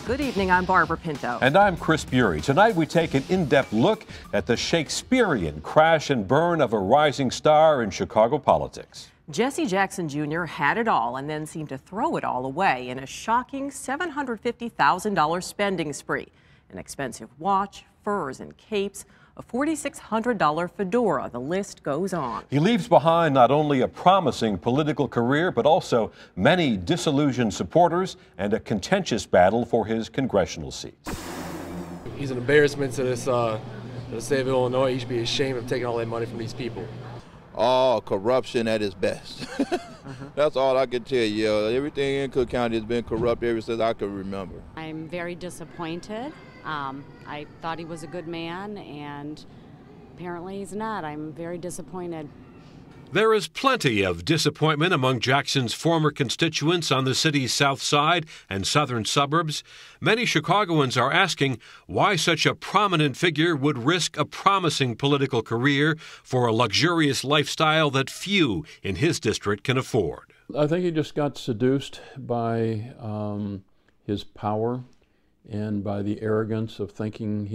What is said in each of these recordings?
Good evening, I'm Barbara Pinto. And I'm Chris Bury. Tonight we take an in-depth look at the Shakespearean crash and burn of a rising star in Chicago politics. Jesse Jackson Jr. had it all and then seemed to throw it all away in a shocking $750,000 spending spree. An expensive watch, furs and capes, a $4,600 fedora. The list goes on. He leaves behind not only a promising political career, but also many disillusioned supporters and a contentious battle for his congressional seat. He's an embarrassment to the state of Illinois. He should be ashamed of taking all that money from these people. All corruption at its best. That's all I can tell you. Everything in Cook County has been corrupt ever since I can remember. I'm very disappointed. I thought he was a good man, and apparently he's not. I'm very disappointed. There is plenty of disappointment among Jackson's former constituents on the city's south side and southern suburbs. Many Chicagoans are asking why such a prominent figure would risk a promising political career for a luxurious lifestyle that few in his district can afford. I think he just got seduced by his power and by the arrogance of thinking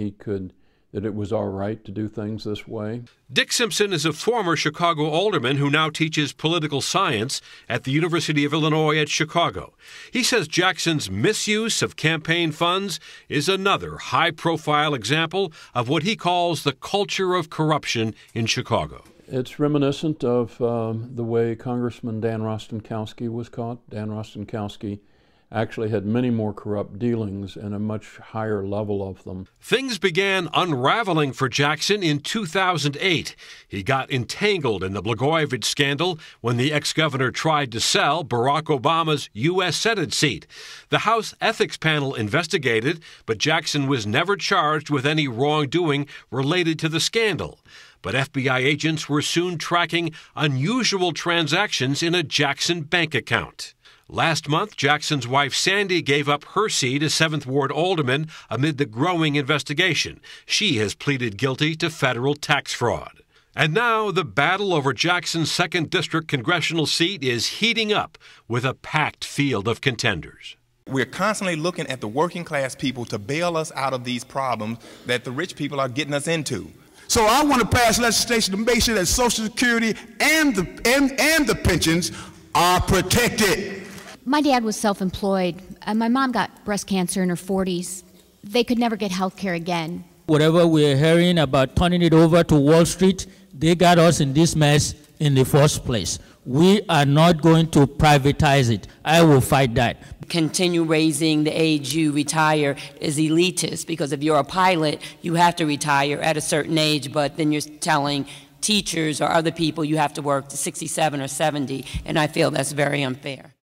that it was all right to do things this way. Dick Simpson is a former Chicago alderman who now teaches political science at the University of Illinois at Chicago. He says Jackson's misuse of campaign funds is another high-profile example of what he calls the culture of corruption in Chicago. It's reminiscent of the way Congressman Dan Rostenkowski was caught. Dan Rostenkowski actually had many more corrupt dealings and a much higher level of them. Things began unraveling for Jackson in 2008. He got entangled in the Blagojevich scandal when the ex-governor tried to sell Barack Obama's U.S. Senate seat. The House Ethics Panel investigated, but Jackson was never charged with any wrongdoing related to the scandal. But FBI agents were soon tracking unusual transactions in a Jackson bank account. Last month, Jackson's wife Sandy gave up her seat as 7th Ward alderman amid the growing investigation. She has pleaded guilty to federal tax fraud. And now the battle over Jackson's 2nd District congressional seat is heating up with a packed field of contenders. We're constantly looking at the working class people to bail us out of these problems that the rich people are getting us into. So I want to pass legislation to make sure that Social Security and the pensions are protected. My dad was self-employed, and my mom got breast cancer in her 40s. They could never get health care again. Whatever we're hearing about turning it over to Wall Street, they got us in this mess in the first place. We are not going to privatize it. I will fight that. Continue raising the age you retire is elitist, because if you're a pilot, you have to retire at a certain age, but then you're telling teachers or other people you have to work to 67 or 70, and I feel that's very unfair.